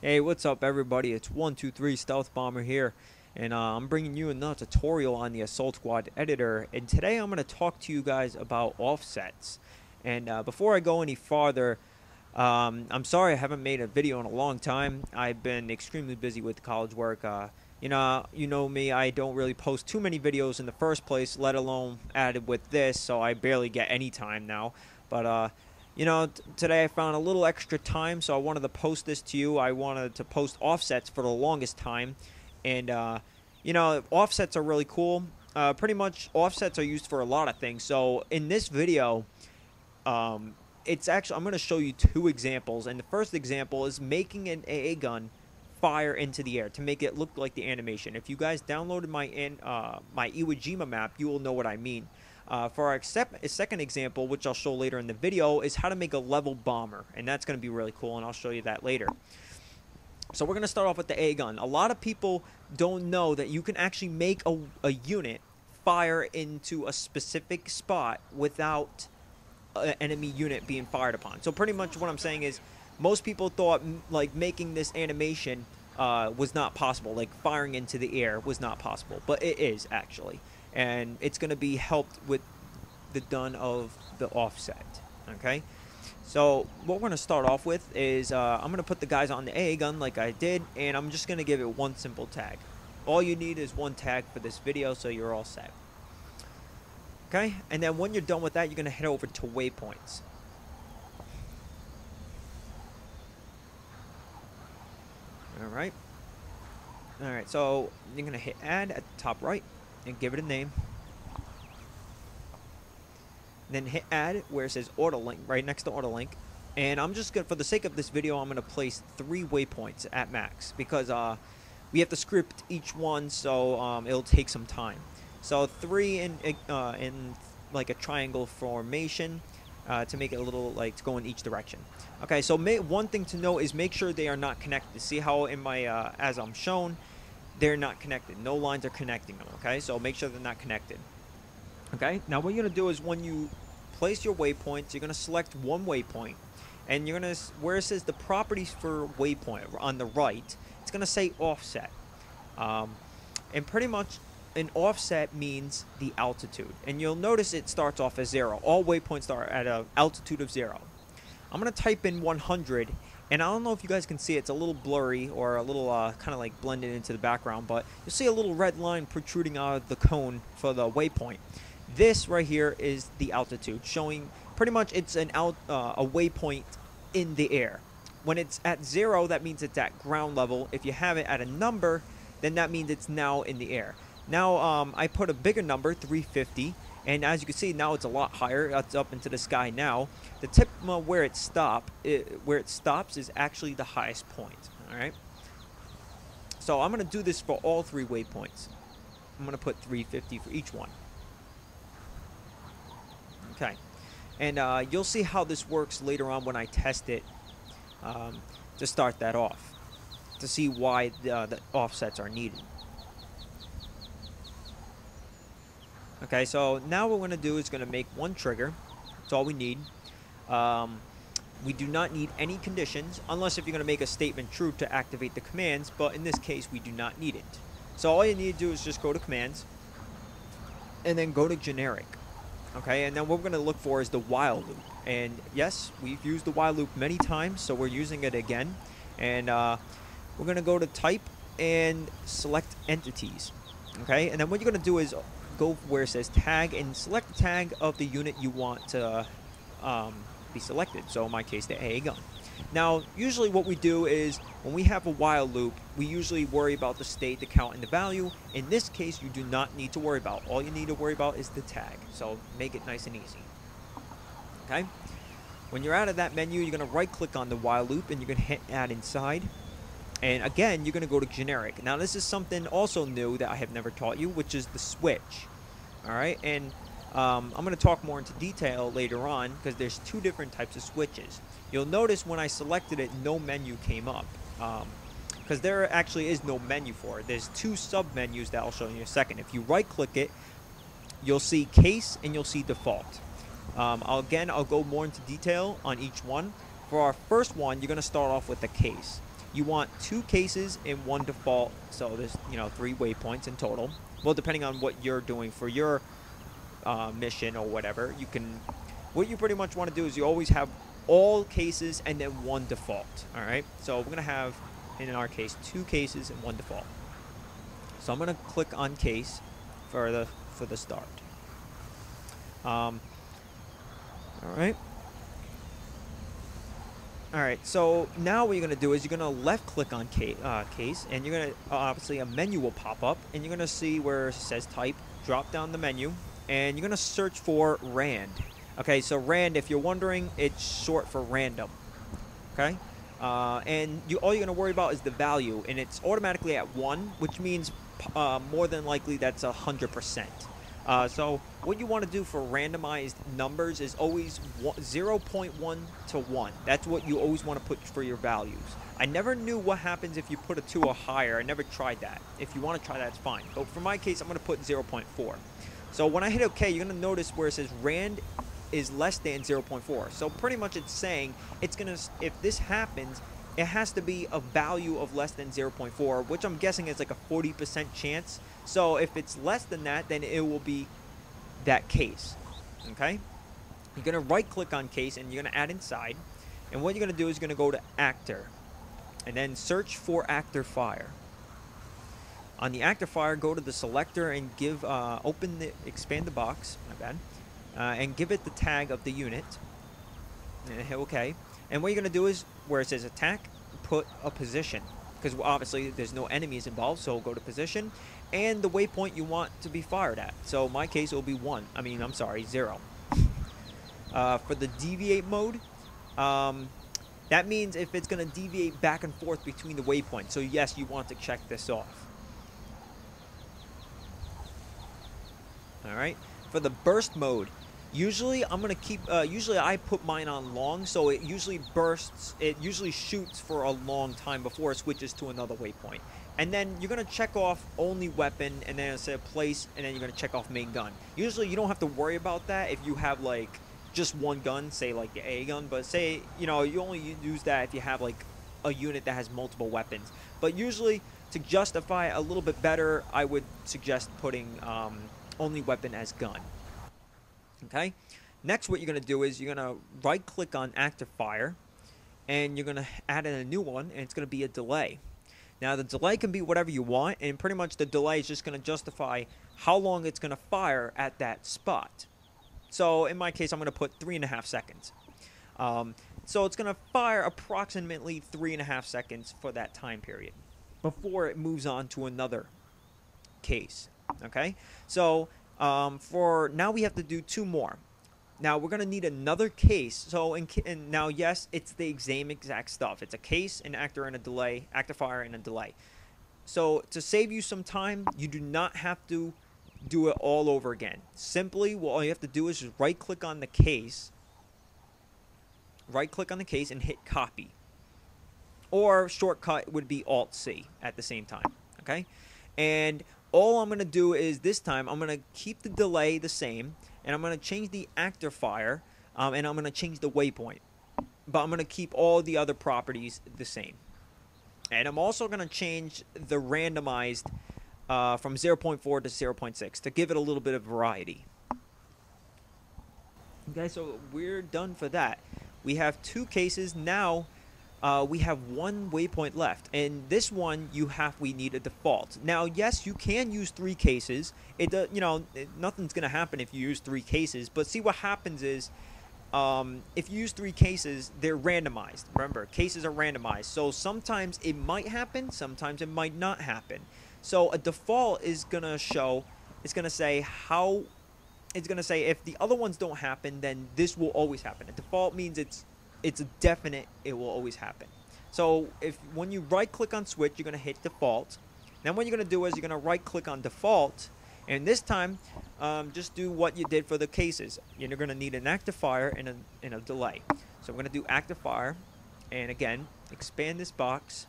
Hey, what's up, everybody? It's 123 Stealth Bomber here, and I'm bringing you another tutorial on the Assault Squad editor. And today I'm going to talk to you guys about offsets. And before I go any farther, I'm sorry I haven't made a video in a long time. I've been extremely busy with college work. You know me, I don't really post too many videos in the first place, let alone added with this, so I barely get any time now. But today I found a little extra time, so I wanted to post this to you. I wanted to post offsets for the longest time, and offsets are really cool. Pretty much, offsets are used for a lot of things. So in this video, it's actually I'm going to show you two examples, and the first example is making an AA gun fire into the air to make it look like the animation. If you guys downloaded my Iwo Jima map, you will know what I mean. For our second example, which I'll show later in the video, is how to make a level bomber, and that's going to be really cool, and I'll show you that later. So we're going to start off with the A gun. A lot of people don't know that you can actually make a unit fire into a specific spot without an enemy unit being fired upon. So pretty much what I'm saying is most people thought like making this animation was not possible, like firing into the air was not possible, but it is actually, and it's going to be helped with the done of the offset. Okay, so what we're going to start off with is I'm going to put the guys on the AA gun like I did, and I'm just going to give it one simple tag. All you need is one tag for this video, so you're all set. Okay, and then when you're done with that, you're going to head over to Waypoints. Alright. Alright, so you're going to hit add at the top right and give it a name. Then hit add where it says auto link, right next to auto link. And I'm just going to, for the sake of this video, I'm going to place 3 waypoints at max because we have to script each one, so it'll take some time. So 3 in like a triangle formation to make it a little like to go in each direction. Okay, so one thing to know is make sure they are not connected. See how in my as I'm shown, they're not connected. No lines are connecting them. Okay, so make sure they're not connected. Okay, now what you're gonna do is when you place your waypoints, you're gonna select one waypoint, and you're gonna where it says the properties for waypoint on the right, it's gonna say offset, and pretty much an offset means the altitude, and you'll notice it starts off as 0. All waypoints are at an altitude of 0. I'm gonna type in 100, and I don't know if you guys can see it. It's a little blurry or a little kind of like blended into the background, but you'll see a little red line protruding out of the cone for the waypoint. This right here is the altitude, showing pretty much it's a waypoint in the air. When it's at 0, that means it's at ground level. If you have it at a number, then that means it's now in the air. Now I put a bigger number, 350, and as you can see now it's a lot higher. It's up into the sky now. The tip where it stops is actually the highest point. All right. So I'm going to do this for all 3 waypoints. I'm going to put 350 for each one. Okay, and you'll see how this works later on when I test it to start that off, to see why the offsets are needed. Okay, so now what we're going to do is going to make one trigger. That's all we need. We do not need any conditions, unless if you're going to make a statement true to activate the commands, but in this case, we do not need it. So all you need to do is just go to commands, and then go to generic. Okay, and then what we're going to look for is the while loop. And yes, we've used the while loop many times, so we're using it again. And we're going to go to type and select entities. Okay, and then what you're going to do is go where it says tag and select the tag of the unit you want to be selected. So in my case, the AA gun. Now, usually what we do is when we have a while loop, we usually worry about the state, the count, and the value. In this case, you do not need to worry about. All you need to worry about is the tag. So make it nice and easy. Okay? When you're out of that menu, you're going to right-click on the while loop, and you're going to hit add inside. And again, you're going to go to generic. Now, this is something also new that I have never taught you, which is the switch. All right? And I'm going to talk more into detail later on because there's 2 different types of switches. You'll notice when I selected it, no menu came up because there actually is no menu for it. There's 2 sub-menus that I'll show you in a second. If you right-click it, you'll see case and you'll see default. I'll go more into detail on each one. For our first one, you're going to start off with the case. you want 2 cases and 1 default. So there's 3 waypoints in total. Well, depending on what you're doing for your mission or whatever, what you pretty much want to do is you always have all cases and then 1 default. All right, so we're gonna have, in our case, 2 cases and 1 default. So I'm gonna click on case for the start. All right. Alright, so now what you're going to do is you're going to left click on case, and you're going to, obviously a menu will pop up, and you're going to see where it says type, drop down the menu, and you're going to search for RAND. Okay, so RAND, if you're wondering, it's short for random. Okay, and all you're going to worry about is the value, and it's automatically at 1, which means more than likely that's 100%. So what you want to do for randomized numbers is always 0.1 to 1. That's what you always want to put for your values. I never knew what happens if you put a 2 or higher. I never tried that. If you want to try that, it's fine. But for my case, I'm going to put 0.4. So when I hit OK, you're going to notice where it says RAND is less than 0.4. So pretty much it's saying it's going to, if this happens, it has to be a value of less than 0.4, which I'm guessing is like a 40% chance. So if it's less than that, then it will be that case. Okay? You're going to right click on case and you're going to add inside. And what you're going to do is you're going to go to actor and then search for actor fire. On the actor fire, go to the selector and give expand the box, my bad, and give it the tag of the unit. And hit OK. And what you're going to do is, where it says attack, put a position. Because obviously there's no enemies involved, so go to position. And the waypoint you want to be fired at. So in my case, it will be 0. For the deviate mode, that means if it's going to deviate back and forth between the waypoints. So yes, you want to check this off. Alright. For the burst mode, usually I'm going to keep, usually I put mine on long, so it usually bursts, it usually shoots for a long time before it switches to another waypoint. And then you're going to check off only weapon, and then it's a place, and then you're going to check off main gun. Usually you don't have to worry about that if you have like just one gun, say like the A gun, but say, you only use that if you have like a unit that has multiple weapons. But usually to justify it a little bit better, I would suggest putting only weapon as gun. Okay, next what you're going to do is you're going to right click on active fire and you're going to add in a new one, and it's going to be a delay. Now the delay can be whatever you want, and pretty much the delay is just going to justify how long it's going to fire at that spot. So in my case, I'm going to put 3.5 seconds. So it's going to fire approximately 3.5 seconds for that time period before it moves on to another case. Okay, so for now we have to do 2 more. Now we're going to need another case. So and now yes, it's the same exact stuff. It's a case, an actor, and a delay, active fire, and a delay. So to save you some time, you do not have to do it all over again. Simply, all you have to do is just right click on the case. Right click on the case and hit copy. Or shortcut would be Alt C at the same time. Okay, and all I'm going to do is this time I'm going to keep the delay the same, and I'm going to change the actor fire, and I'm going to change the waypoint. But I'm going to keep all the other properties the same. And I'm also going to change the randomized from 0.4 to 0.6 to give it a little bit of variety. Okay, so we're done for that. We have 2 cases now. We have 1 waypoint left, and this one we need a default. Now, yes, you can use 3 cases. Nothing's gonna happen if you use 3 cases. But see, what happens is, if you use 3 cases, they're randomized. Remember, cases are randomized. So sometimes it might happen, sometimes it might not happen. So a default is gonna show. It's gonna say how. It's gonna say if the other ones don't happen, then this will always happen. A default means it's a definite, it will always happen. So when you right click on switch, you're going to hit default. Then what you're going to do is you're going to right click on default, and this time just do what you did for the cases. You're going to need an active fire and a delay. So we're going to do active fire, and again expand this box,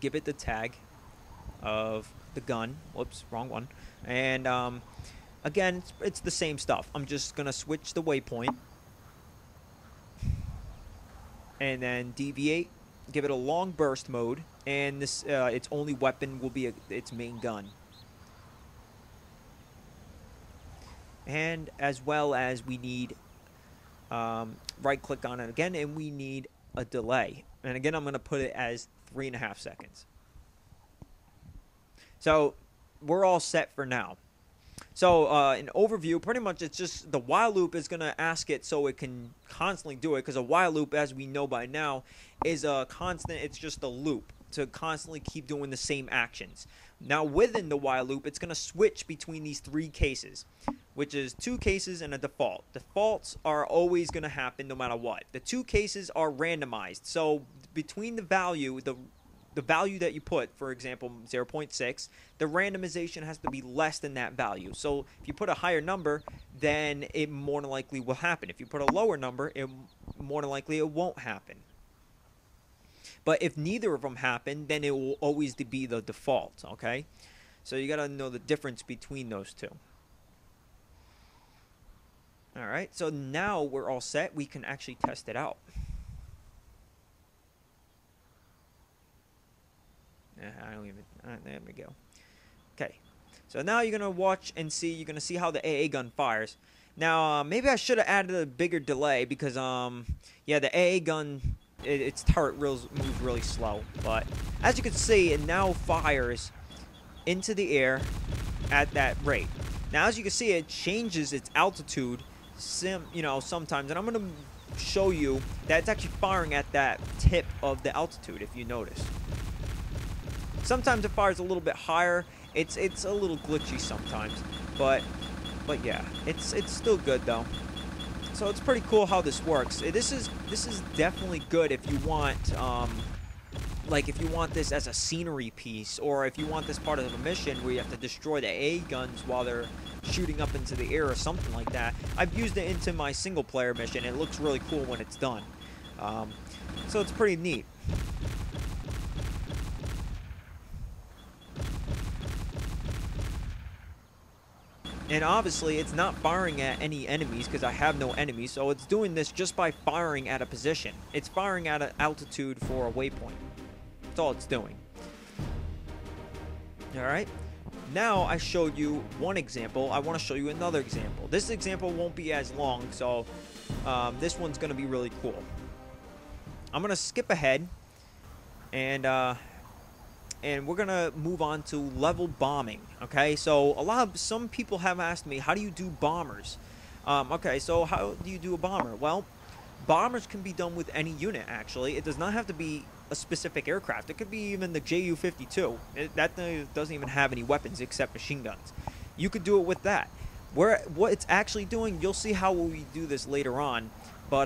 give it the tag of the gun. Whoops, wrong one. And again, it's the same stuff. I'm just going to switch the waypoint and then deviate give it a long burst mode, and this its only weapon will be its main gun. And as well as we need right click on it again, and we need a delay. And again, I'm going to put it as 3.5 seconds. So we're all set for now. So an overview, pretty much it's just the while loop is going to ask it so it can constantly do it, because a while loop, as we know by now, is a constant. It's just a loop to constantly keep doing the same actions. Now within the while loop, it's going to switch between these 3 cases, which is 2 cases and a default. Defaults are always going to happen no matter what. The 2 cases are randomized. So between the value, the value that you put, for example, 0.6, the randomization has to be less than that value. So if you put a higher number, then it more than likely will happen. If you put a lower number, more than likely it won't happen. But if neither of them happen, then it will always be the default, okay? So you got to know the difference between those two. All right, so now we're all set. We can actually test it out. I don't even, there we go. Okay, so now you're going to watch and see, you're going to see how the AA gun fires. Now, maybe I should have added a bigger delay because, yeah, the AA gun, its turret moves really slow. But as you can see, it now fires into the air at that rate. Now, as you can see, it changes its altitude, sometimes. And I'm going to show you that it's actually firing at that tip of the altitude, if you notice. Sometimes it fires a little bit higher. It's a little glitchy sometimes, but yeah, it's still good though. So it's pretty cool how this works. This is definitely good if you want like if you want this as a scenery piece, or if you want this part of a mission where you have to destroy the AA guns while they're shooting up into the air or something like that. I've used it into my single player mission. It looks really cool when it's done. So it's pretty neat. And obviously, it's not firing at any enemies because I have no enemies. So it's doing this just by firing at a position. It's firing at an altitude for a waypoint. That's all it's doing. Alright. Now I showed you one example. I want to show you another example. This example won't be as long, so this one's going to be really cool. I'm going to skip ahead. And we're gonna move on to level bombing. Okay, so some people have asked me, how do you do bombers? Okay, so how do you do a bomber? Well, bombers can be done with any unit. Actually, it does not have to be a specific aircraft. It could be even the Ju-52. That doesn't even have any weapons except machine guns. You could do it with that. What it's actually doing, you'll see how we do this later on. But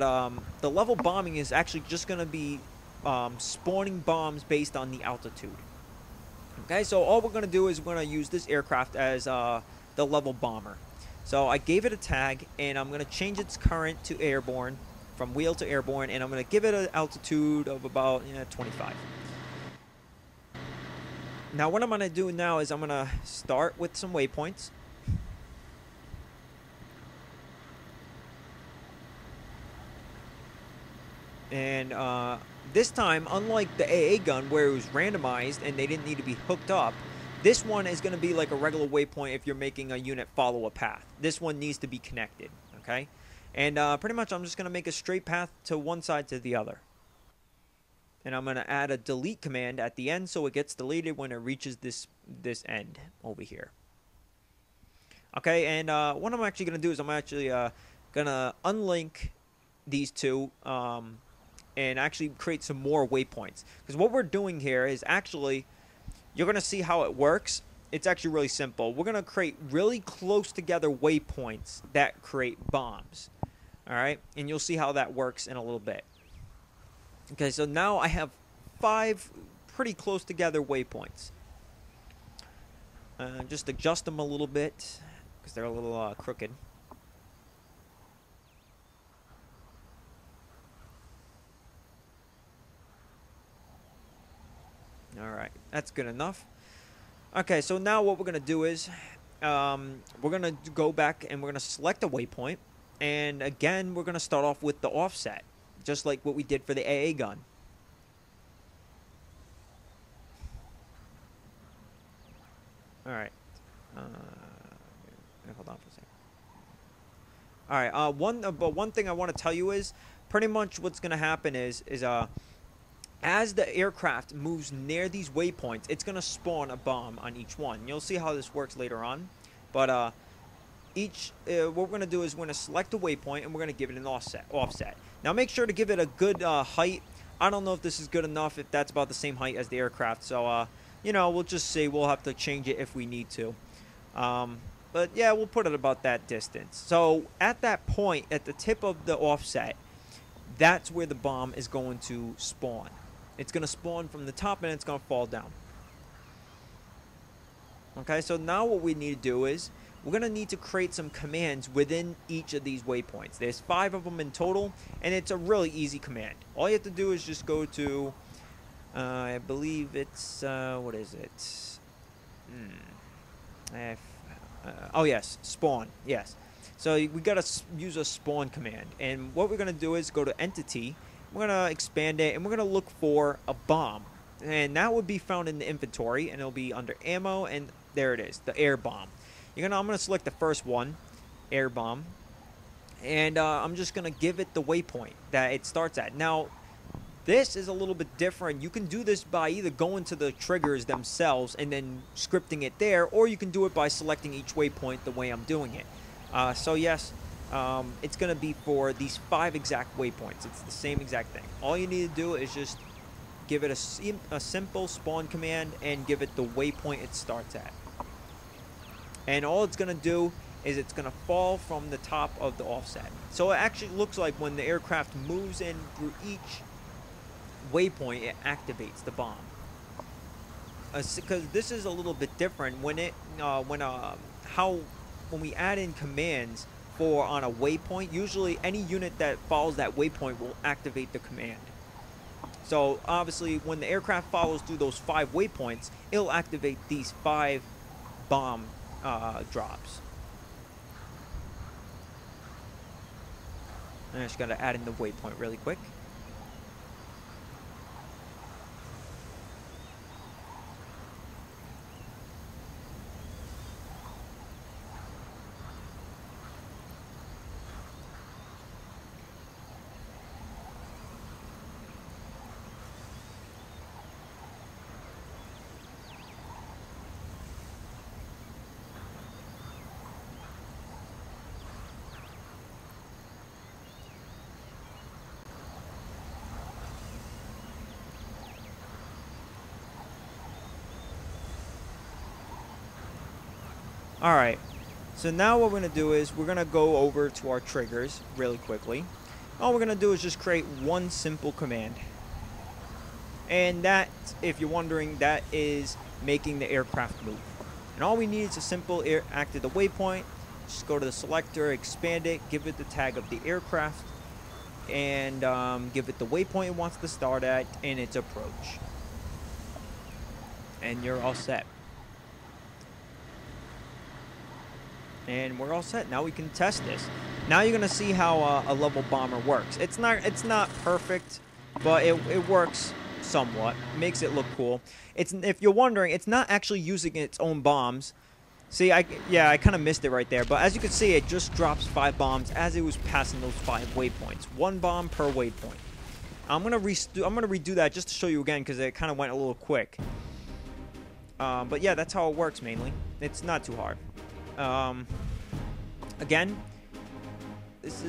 the level bombing is actually just gonna be spawning bombs based on the altitude. Okay, so all we're going to do is we're going to use this aircraft as the level bomber. So I gave it a tag, and I'm going to change its current to airborne, from wheel to airborne, and I'm going to give it an altitude of about 25. Now what I'm going to do now is I'm going to start with some waypoints. And this time, unlike the AA gun where it was randomized and they didn't need to be hooked up, this one is going to be like a regular waypoint if you're making a unit follow a path. This one needs to be connected, okay? And pretty much I'm just going to make a straight path to one side to the other. And I'm going to add a delete command at the end so it gets deleted when it reaches this end over here. Okay, and what I'm actually going to do is I'm actually going to unlink these two and actually create some more waypoints. Because what we're doing here is actually, you're going to see how it works. It's actually really simple. We're going to create really close together waypoints that create bombs. Alright, and you'll see how that works in a little bit. Okay, so now I have 5 pretty close together waypoints. Just adjust them a little bit because they're a little crooked. Alright, that's good enough. Okay, so now what we're going to do is we're going to go back and we're going to select a waypoint. And again, we're going to start off with the offset, just like what we did for the AA gun. All right. Hold on for a second. All right. But one thing I want to tell you is pretty much what's gonna happen is as the aircraft moves near these waypoints, it's gonna spawn a bomb on each one. You'll see how this works later on, but what we're gonna do is we're gonna select a waypoint and we're gonna give it an offset. Now make sure to give it a good height. I don't know if this is good enough, if that's about the same height as the aircraft. So you know, we'll just see. We'll have to change it if we need to. But yeah, we'll put it about that distance. So at that point, at the tip of the offset, that's where the bomb is going to spawn. It's going to spawn from the top and it's going to fall down. Okay, so now what we need to do is we're going to need to create some commands within each of these waypoints. There's 5 of them in total, and it's a really easy command. All you have to do is just go to, I believe it's, what is it? Oh yes, spawn, yes. So we got to use a spawn command, and what we're going to do is go to entity, we're going to expand it, and we're going to look for a bomb. And that would be found in the inventory, and it'll be under ammo, and there it is, the air bomb. I'm going to select the first one, air bomb, and I'm just going to give it the waypoint that it starts at. Now, this is a little bit different. You can do this by either going to the triggers themselves and then scripting it there, or you can do it by selecting each waypoint the way I'm doing it. So yes, it's going to be for these 5 exact waypoints. It's the same exact thing. All you need to do is just give it a simple spawn command and give it the waypoint it starts at. And all it's going to do is it's going to fall from the top of the offset. So it actually looks like when the aircraft moves in through each waypoint, it activates the bomb. Because this is a little bit different when we add in commands for on a waypoint. Usually, any unit that follows that waypoint will activate the command. So obviously, when the aircraft follows through those 5 waypoints, it'll activate these 5 bomb drops. And I just gotta add in the waypoint really quick. Alright, so now what we're going to do is we're going to go over to our triggers really quickly. All we're going to do is just create one simple command. And that, if you're wondering, that is making the aircraft move. And all we need is a simple active the waypoint. Just go to the selector, expand it, give it the tag of the aircraft, and give it the waypoint it wants to start at and its approach. And you're all set. And we're all set. Now we can test this. Now you're gonna see how a level bomber works. It's not perfect, but it works somewhat. Makes it look cool. If you're wondering, it's not actually using its own bombs. See, I kind of missed it right there. But as you can see, it just drops 5 bombs as it was passing those 5 waypoints. 1 bomb per waypoint. I'm gonna redo that just to show you again because it kind of went a little quick. But yeah, that's how it works mainly. It's not too hard. Again, it's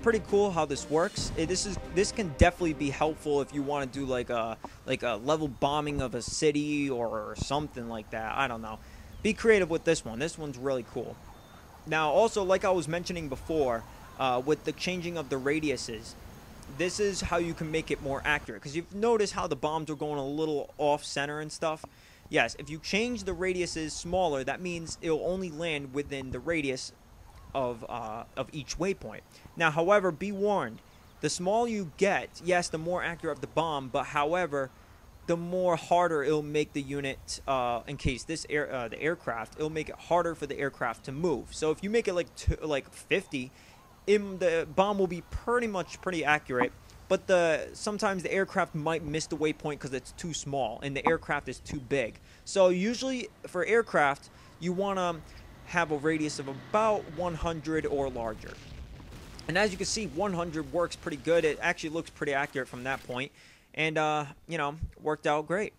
pretty cool how this works. This can definitely be helpful if you want to do like a level bombing of a city or something like that. I don't know. Be creative with this one. This one's really cool. Now, also, like I was mentioning before, with the changing of the radiuses, this is how you can make it more accurate. Because you've noticed how the bombs are going a little off center and stuff. Yes, if you change the radiuses smaller, that means it'll only land within the radius of each waypoint. Now, however, be warned, the smaller you get, yes, the more accurate of the bomb, but however, the more harder it'll make the unit, in case the aircraft, it'll make it harder for the aircraft to move. So if you make it like 50, the bomb will be pretty accurate, but sometimes the aircraft might miss the waypoint because it's too small and the aircraft is too big. So usually for aircraft, you want to have a radius of about 100 or larger. And as you can see, 100 works pretty good. It actually looks pretty accurate from that point. And, you know, worked out great.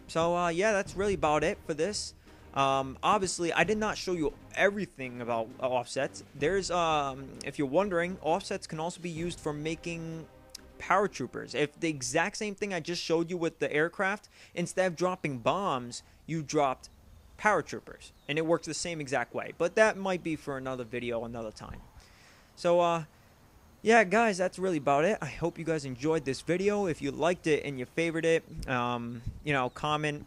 So, yeah, that's really about it for this. Obviously, I did not show you everything about offsets. There's, if you're wondering, offsets can also be used for making paratroopers. If the exact same thing I just showed you with the aircraft, instead of dropping bombs, you dropped paratroopers, and it works the same exact way. But that might be for another video another time. So, yeah, guys, that's really about it. I hope you guys enjoyed this video. If you liked it and you favored it, you know, comment,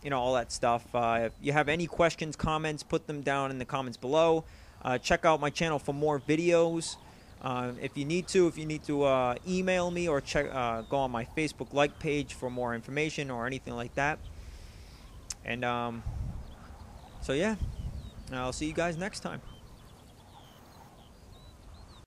you know, all that stuff. If you have any questions, comments, put them down in the comments below. Check out my channel for more videos. If you need to email me or go on my Facebook like page for more information or anything like that. And so yeah, I'll see you guys next time.